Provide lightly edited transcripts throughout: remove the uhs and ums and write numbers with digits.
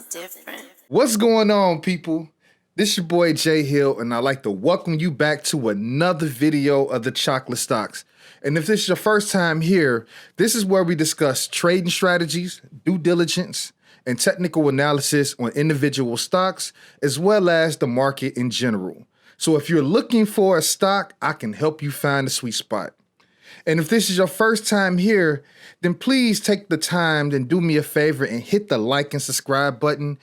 different. What's going on, people? This your boy Jay Hill, and I'd like to welcome you back to another video of the Chocolate Stocks. And if this is your first time here, this is where we discuss trading strategies, due diligence, and technical analysis on individual stocks, as well as the market in general. So if you're looking for a stock, I can help you find the sweet spot. And if this is your first time here, then please take the time and do me a favor and hit the like and subscribe button.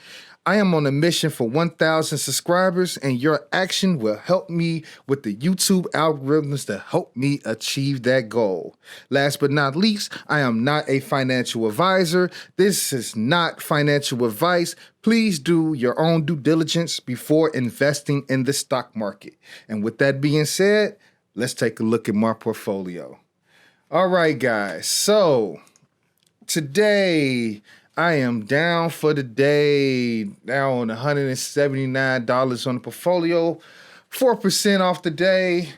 I am on a mission for 1,000 subscribers, and your action will help me with the YouTube algorithms to help me achieve that goal. Last but not least, I am not a financial advisor. This is not financial advice. Please do your own due diligence before investing in the stock market. And with that being said, let's take a look at my portfolio. All right, guys. So today I am down for the day, down $179 on the portfolio, 4% off the day,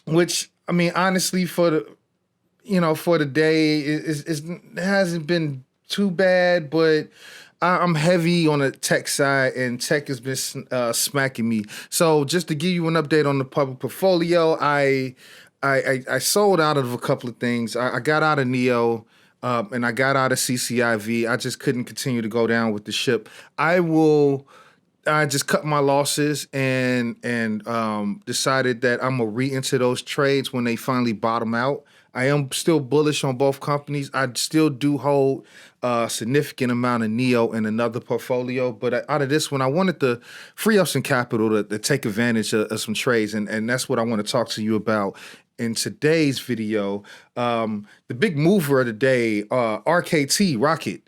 which, I mean, honestly, for the day, it hasn't been too bad, but I'm heavy on the tech side, and tech has been smacking me. So just to give you an update on the public portfolio, I sold out of a couple of things. I got out of NEO. And I got out of CCIV. I just couldn't continue to go down with the ship. I just cut my losses and decided that I'm gonna re-enter those trades when they finally bottom out. I am still bullish on both companies. I still do hold a significant amount of NEO in another portfolio, but out of this one, I wanted to free up some capital to take advantage of some trades, and that's what I want to talk to you about in today's video. The big mover of the day, RKT Rocket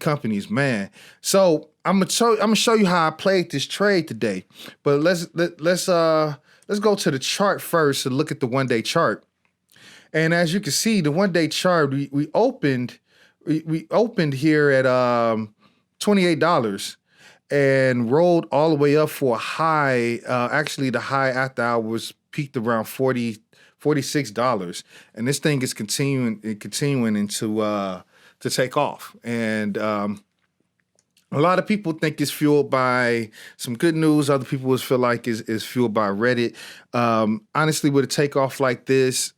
Companies, man. So I'm gonna show you how I played this trade today. But let's go to the chart first and look at the 1-day chart. And as you can see, the 1-day chart, we opened here at $28 and rolled all the way up for a high. Actually, the high after hours peaked around $46, and this thing is continuing into to take off. And a lot of people think it's fueled by some good news. Other people feel like is fueled by Reddit. Honestly, with a takeoff like this,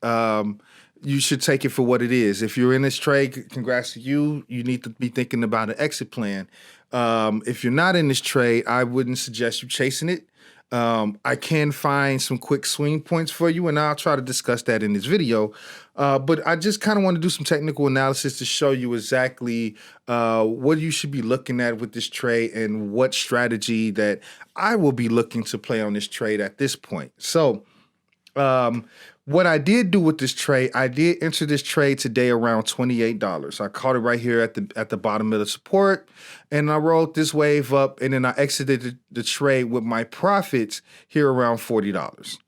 you should take it for what it is. If you're in this trade, congrats to you. You need to be thinking about an exit plan. If you're not in this trade, I wouldn't suggest you chasing it. I can find some quick swing points for you, and I'll try to discuss that in this video. But I just kind of want to do some technical analysis to show you exactly what you should be looking at with this trade and what strategy that I will be looking to play on this trade at this point. So what I did do with this trade, I did enter this trade today around $28. I caught it right here at the bottom of the support, and I rolled this wave up, and then I exited the trade with my profits here around $40.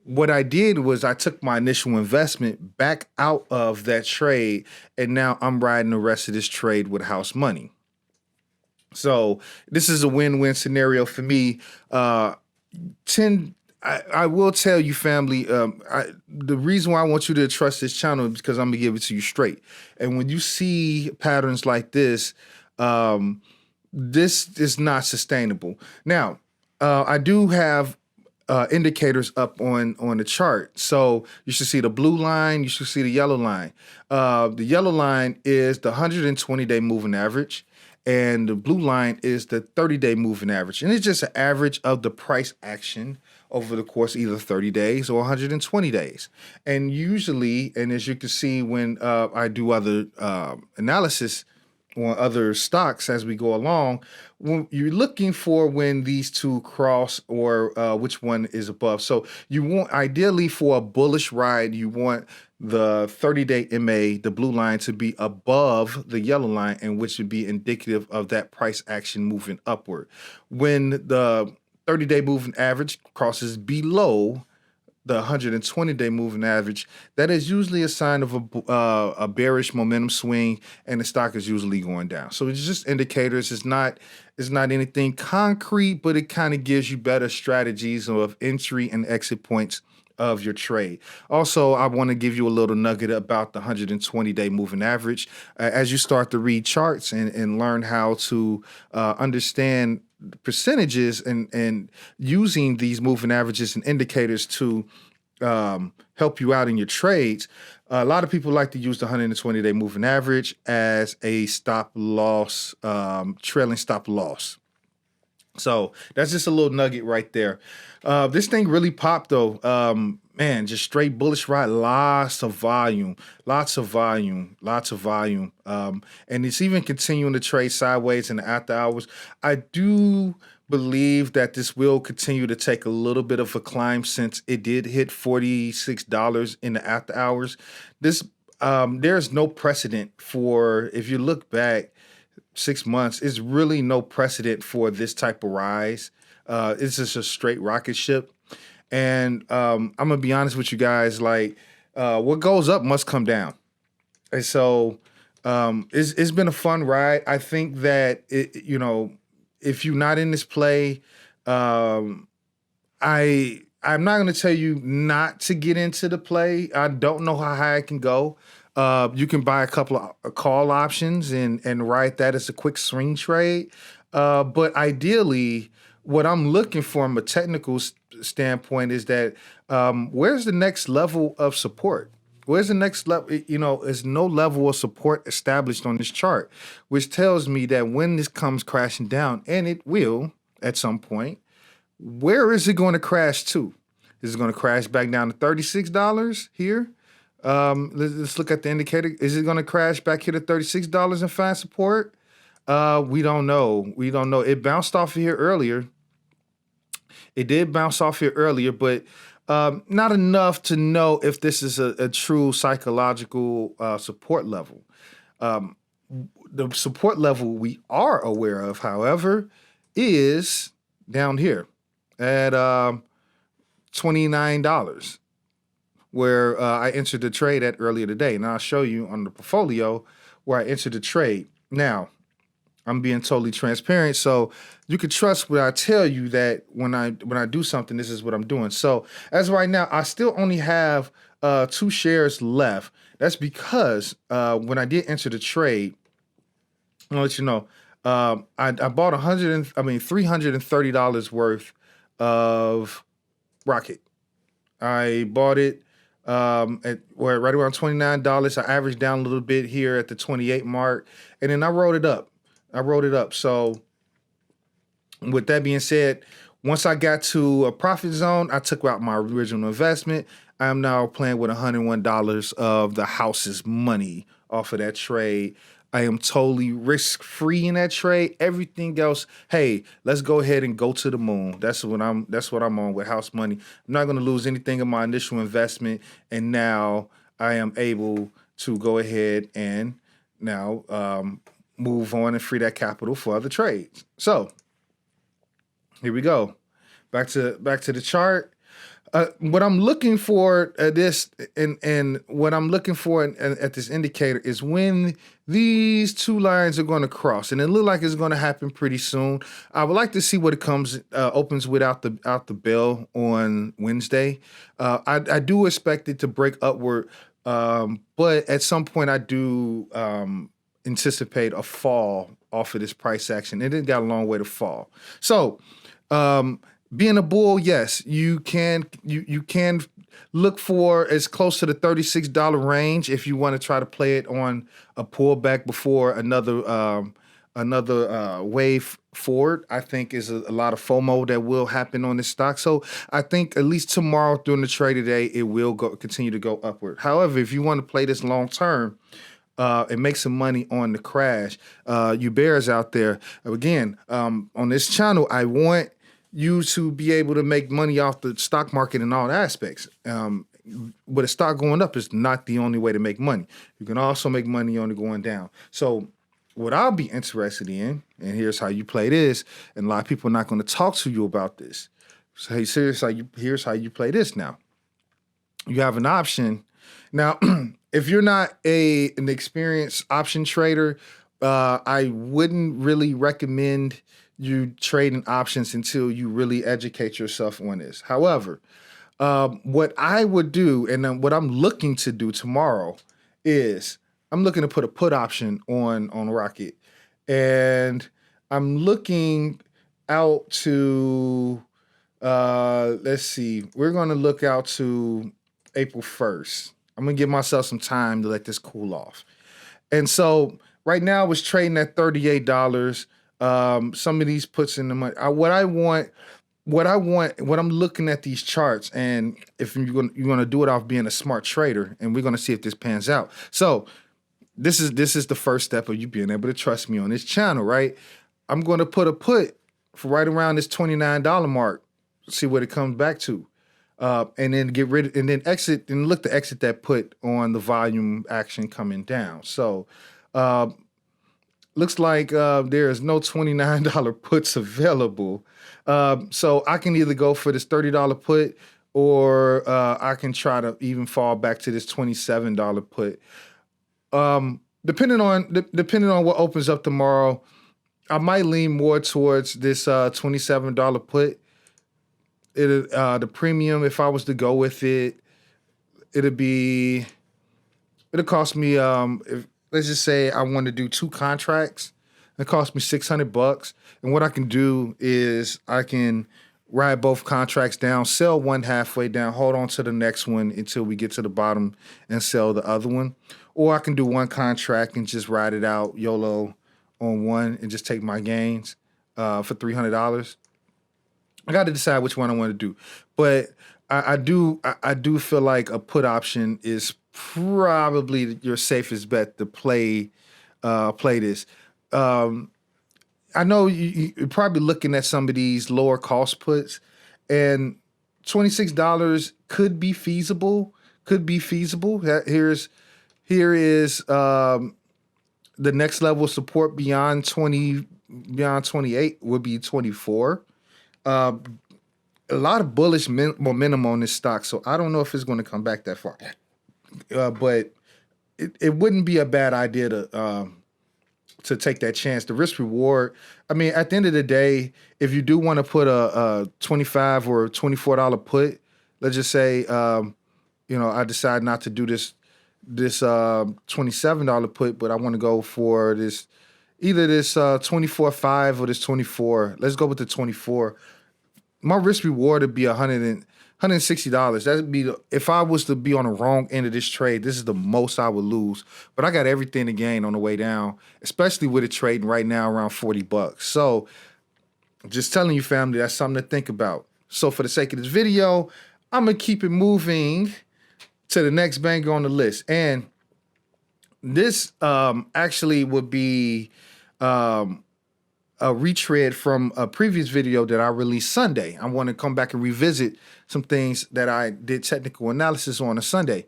What I did was I took my initial investment back out of that trade, and now I'm riding the rest of this trade with house money. So this is a win-win scenario for me. I will tell you, family, the reason why I want you to trust this channel is because I'm going to give it to you straight. And when you see patterns like this, this is not sustainable. Now, I do have indicators up on the chart. So you should see the blue line. You should see the yellow line. The yellow line is the 120-day moving average, and the blue line is the 30-day moving average. And it's just an average of the price action over the course of either 30 days or 120 days. And usually, and as you can see when I do other analysis on other stocks as we go along, when you're looking for when these two cross or which one is above. So you want, ideally for a bullish ride, you want the 30-day MA, the blue line, to be above the yellow line, and which would be indicative of that price action moving upward. When the 30-day moving average crosses below the 120-day moving average, that is usually a sign of a bearish momentum swing, and the stock is usually going down. So it's just indicators. It's not anything concrete, but it kind of gives you better strategies of entry and exit points of your trade. Also, I want to give you a little nugget about the 120-day moving average. As you start to read charts and learn how to understand percentages and using these moving averages and indicators to help you out in your trades, a lot of people like to use the 120-day moving average as a stop loss, trailing stop loss. So that's just a little nugget right there. This thing really popped though. Man, just straight bullish ride, lots of volume. And it's even continuing to trade sideways in the after hours. I do believe that this will continue to take a little bit of a climb since it did hit $46 in the after hours. There's no precedent for, if you look back 6 months, is really no precedent for this type of rise. It's just a straight rocket ship. And I'm gonna be honest with you guys, like what goes up must come down. And so it's been a fun ride. I think that if you're not in this play, I'm not gonna tell you not to get into the play. I don't know how high it can go. You can buy a couple of call options and ride that as a quick swing trade. But ideally, what I'm looking for from a technical standpoint is that where's the next level of support? Where's the next level? There's no level of support established on this chart, which tells me that when this comes crashing down, and it will at some point, where is it going to crash to? Is it going to crash back down to $36 here? Let's look at the indicator. Is it going to crash back here to $36 and find support? We don't know. It bounced off of here earlier. It did bounce off here earlier, but not enough to know if this is a true psychological support level. The support level we are aware of, however, is down here at $29, where I entered the trade at earlier today. And I'll show you on the portfolio where I entered the trade. Now, I'm being totally transparent, so you can trust what I tell you, that when I do something, this is what I'm doing. So as of right now, I still only have 2 shares left. That's because when I did enter the trade, I'll let you know, I bought $330 worth of Rocket. I bought it right around $29. I averaged down a little bit here at the 28 mark, and then I rolled it up. So with that being said, once I got to a profit zone, I took out my original investment. I am now playing with $101 of the house's money off of that trade. I am totally risk-free in that trade. Everything else, hey, let's go ahead and go to the moon. That's what I'm on with house money. I'm not going to lose anything of my initial investment, and now I am able to go ahead and now move on and free that capital for other trades. So here we go. Back to the chart. What I'm looking for at this and what I'm looking for at this indicator is when these 2 lines are going to cross, and it looks like it's going to happen pretty soon. I would like to see what it opens without the bell on Wednesday. I do expect it to break upward, but at some point I do anticipate a fall off of this price action. It got a long way to fall. So being a bull, yes, you can look for as close to the $36 range if you want to try to play it on a pullback before another wave forward. I think is a lot of FOMO that will happen on this stock. So I think at least tomorrow during the trade today, it will continue to go upward. However, if you want to play this long term and make some money on the crash, you bears out there, again, on this channel, I want you to be able to make money off the stock market in all aspects. But a stock going up is not the only way to make money. You can also make money on it going down. So what I'll be interested in, and here's how you play this, and a lot of people are not going to talk to you about this. So hey, seriously, here's how you play this now. You have an option. Now, if you're not an experienced option trader, I wouldn't really recommend you trading options until you really educate yourself on this. However, What I would do, and then what I'm looking to do tomorrow, is I'm looking to put a put option on Rocket, and I'm looking out to let's see, we're going to look out to April 1st. I'm going to give myself some time to let this cool off. And so right now it's trading at $38. Some of these puts in the money. What I'm looking at these charts, and if you're gonna do it off being a smart trader, and we're gonna see if this pans out. So this is the first step of you being able to trust me on this channel, right? I'm gonna put a put for right around this $29 mark, see what it comes back to. And then get rid of, and then exit, and look to exit that put on the volume action coming down. So looks like there is no $29 puts available. So I can either go for this $30 put, or I can try to even fall back to this $27 put. Depending on what opens up tomorrow, I might lean more towards this $27 put. The premium, if I was to go with it, it'll cost me, let's just say I want to do 2 contracts. It cost me $600. And what I can do is I can ride both contracts down, sell one halfway down, hold on to the next one until we get to the bottom and sell the other one. Or I can do one contract and just ride it out YOLO on one and just take my gains for $300. I got to decide which one I want to do. But I do feel like a put option is probably your safest bet to play this. I know you're probably looking at some of these lower cost puts, and $26 could be feasible. Here is the next level of support beyond 28 would be 24. A lot of bullish momentum on this stock, so I don't know if it's going to come back that far. But it wouldn't be a bad idea to take that chance. The risk reward, I mean, at the end of the day, if you do want to put a $25 or $24 put, let's just say, I decide not to do this $27 put, but I want to go for either this 24.5 or this 24. Let's go with the 24. My risk reward would be $160. That'd be if I was to be on the wrong end of this trade, this is the most I would lose. But I got everything to gain on the way down, especially with it trading right now around $40. So just telling you, family, that's something to think about. So for the sake of this video, I'm gonna keep it moving to the next banger on the list. And this actually would be a retread from a previous video that I released Sunday. I want to come back and revisit some things that I did technical analysis on Sunday.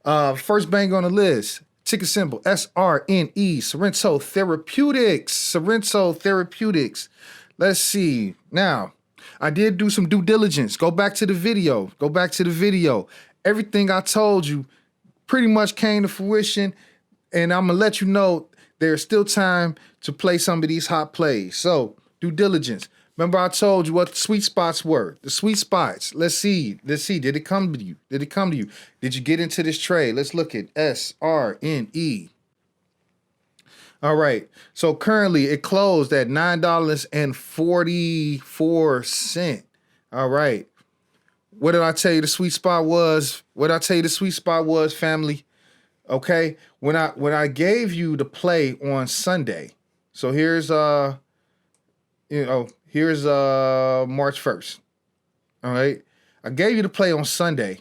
First banger on the list, ticker symbol SRNE, Sorrento Therapeutics. Sorrento Therapeutics. Let's see. Now, I did do some due diligence. Go back to the video. Everything I told you pretty much came to fruition, and I'm going to let you know there's still time to play some of these hot plays. So, due diligence. Remember I told you what the sweet spots were. The sweet spots. Let's see. Did it come to you? Did you get into this trade? Let's look at SRNE. All right. So, currently it closed at $9.44. All right. What did I tell you the sweet spot was? Family? Okay, when I gave you the play on Sunday, so here's March 1st. All right, I gave you the play on Sunday.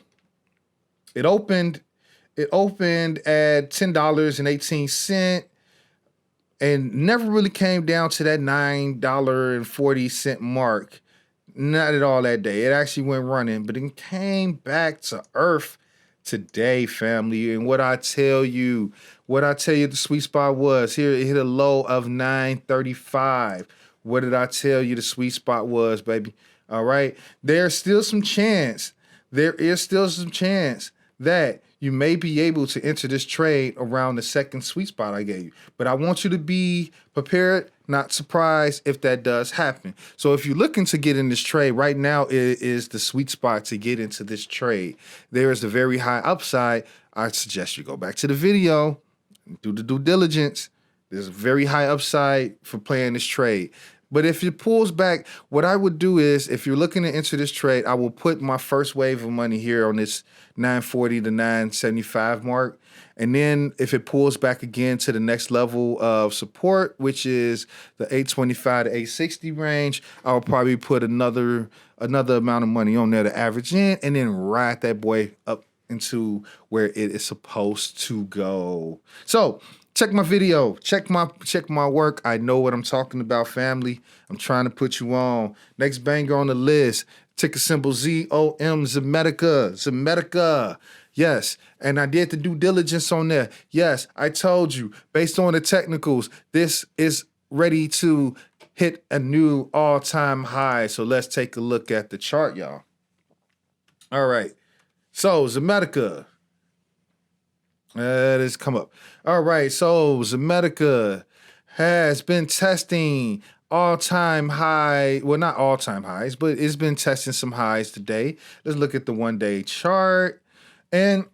It opened at $10.18, and never really came down to that $9.40 mark. Not at all that day. It actually went running, but it came back to earth today, family. And what I tell you the sweet spot was, here it hit a low of $9.35. What did I tell you the sweet spot was, baby? All right. There is still some chance that you may be able to enter this trade around the second sweet spot I gave you. But I want you to be prepared, not surprised if that does happen. So if you're looking to get in this trade, right now it is the sweet spot to get into this trade. There is a very high upside. I suggest you go back to the video, do the due diligence. There's a very high upside for playing this trade. But if it pulls back, what I would do is, if you're looking to enter this trade, I will put my first wave of money here on this 940 to 975 mark. And then if it pulls back again to the next level of support, which is the 825 to 860 range, I will probably put another amount of money on there to average in, and then ride that boy up into where it is supposed to go. So check my video, check my work. I know what I'm talking about, family. I'm trying to put you on. Next banger on the list, ticker symbol ZOM Zometica. Zometica. Yes, and I did the due diligence on there. Yes, I told you, based on the technicals, this is ready to hit a new all-time high. So let's take a look at the chart, y'all. All right. So Zometica. It has come up. All right, so Zometica has been testing all-time high. Well, not all-time highs, but it's been testing some highs today. Let's look at the one-day chart. And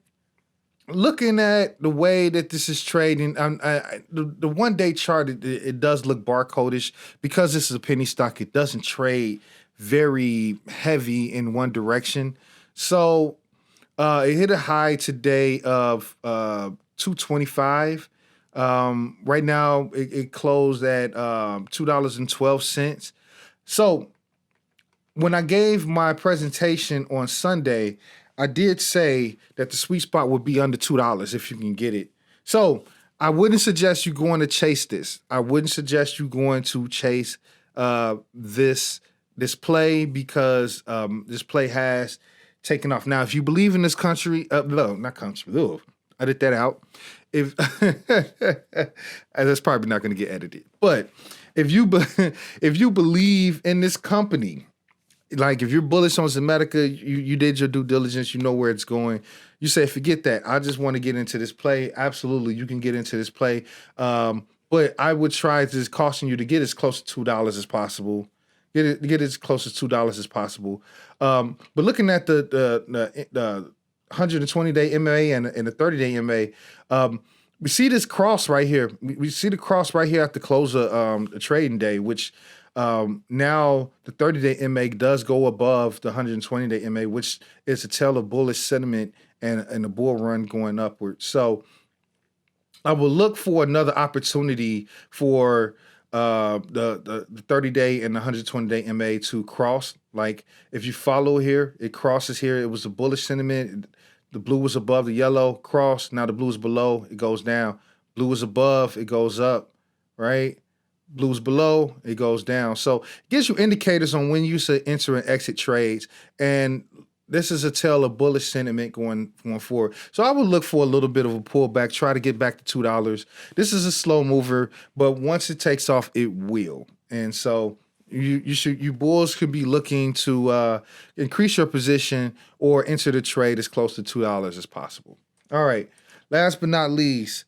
looking at the way that this is trading, the one-day chart, it does look barcode-ish. Because this is a penny stock, it doesn't trade very heavy in one direction. So it hit a high today of 225. Right now, it closed at $2.12. So when I gave my presentation on Sunday, I did say that the sweet spot would be under $2 if you can get it. So I wouldn't suggest you going to chase this. I wouldn't suggest you going to chase this play, because this play has taken off. Now, if you believe in this country, no, not country. Ugh, edit that out. If that's probably not going to get edited. But if you believe in this company, like if you're bullish on Zometica, you did your due diligence, you know where it's going. You say, forget that. I just want to get into this play. Absolutely, you can get into this play. But I would try to just caution you to get as close to $2 as possible. Get as close as $2 as possible. But looking at the 120-day MA and the 30-day MA, we see this cross right here. We see the cross right here at the close of the trading day, which now the 30-day MA does go above the 120-day MA, which is a tell of bullish sentiment and a bull run going upward. So I will look for another opportunity for the 30-day and the 120-day MA to cross. Like if you follow here, it crosses here. It was a bullish sentiment. The blue was above the yellow, cross. Now the blue is below, it goes down. Blue is above, it goes up, right? Blue is below, it goes down. So it gives you indicators on when you should enter and exit trades. And this is a tell of bullish sentiment going forward. So I would look for a little bit of a pullback, try to get back to $2. This is a slow mover, but once it takes off, it will. And so you bulls could be looking to increase your position or enter the trade as close to $2 as possible. All right. Last but not least,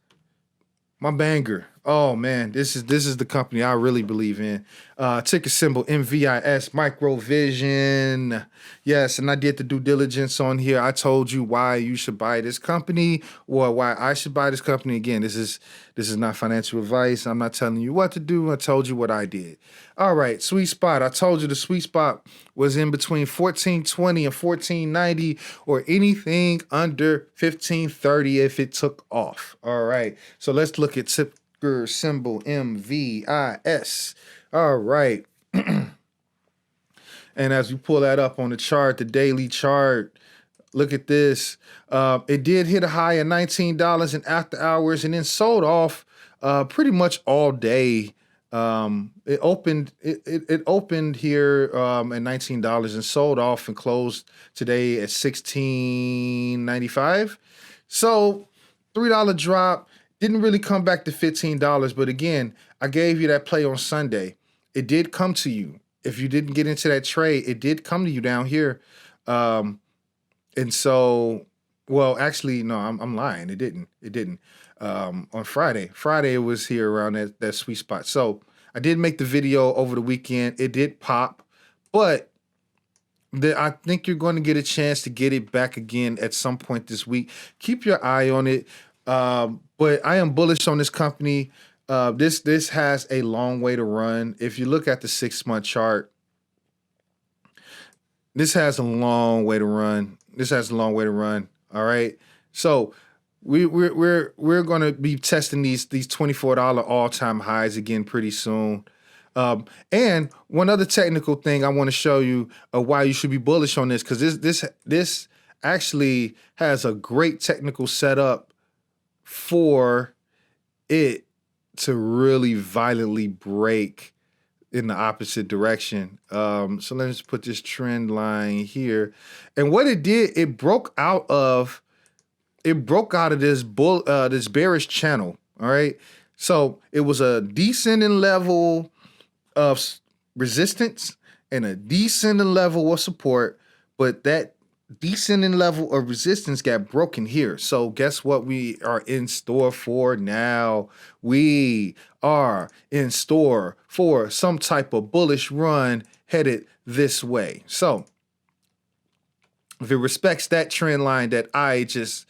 my banger. Oh man, this is the company I really believe in. Ticker symbol MVIS, Microvision. Yes, and I did the due diligence on here. I told you why you should buy this company, or why I should buy this company. Again, this is not financial advice. I'm not telling you what to do. I told you what I did. All right, sweet spot. I told you the sweet spot was in between 1420 and 1490, or anything under 1530 if it took off. All right, so let's look at ticker symbol MVIS. All right. And as we pull that up on the chart, the daily chart, look at this. It did hit a high of $19 in after hours and then sold off pretty much all day. It opened here at $19 and sold off and closed today at $16.95. So $3 drop. Didn't really come back to $15, but again, I gave you that play on Sunday. It did come to you. If you didn't get into that trade, it did come to you down here. And so Well, actually, no, I'm lying. It didn't. It didn't. On Friday it was here around that sweet spot. So I did make the video over the weekend. It did pop, but I think you're going to get a chance to get it back again at some point this week. Keep your eye on it. But I am bullish on this company. This has a long way to run. If you look at the 6-month chart, this has a long way to run. This has a long way to run. All right. So we're gonna be testing these $24 all-time highs again pretty soon. And one other technical thing I want to show you why you should be bullish on this, because this actually has a great technical setup for it to really violently break in the opposite direction. So let's put this trend line here. And what it did, it broke out of this bearish channel. All right. So it was a descending level of resistance and a descending level of support, but that descending level of resistance got broken here. So guess what we are in store for now? We are in store for some type of bullish run headed this way. So if it respects that trend line that I just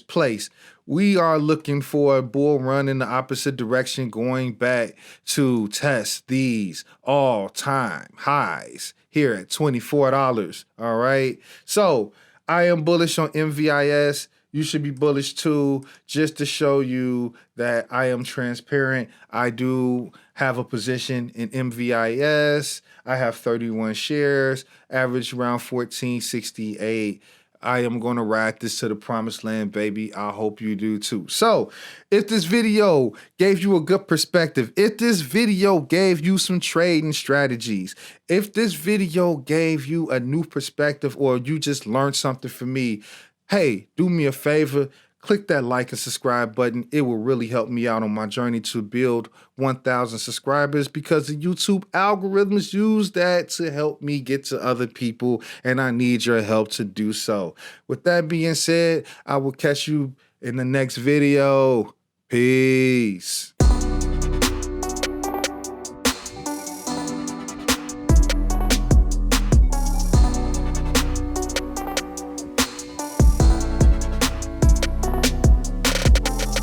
placed, we are looking for a bull run in the opposite direction, going back to test these all-time highs here at $24. All right. So I am bullish on MVIS. You should be bullish too, just to show you that I am transparent. I do have a position in MVIS. I have 31 shares, average around 1468. I am going to ride this to the promised land, baby. I hope you do too. So if this video gave you a good perspective, if this video gave you some trading strategies, if this video gave you a new perspective, or you just learned something from me, hey, do me a favor. Click that like and subscribe button. It will really help me out on my journey to build 1,000 subscribers, because the YouTube algorithms use that to help me get to other people, and I need your help to do so. With that being said, I will catch you in the next video. Peace.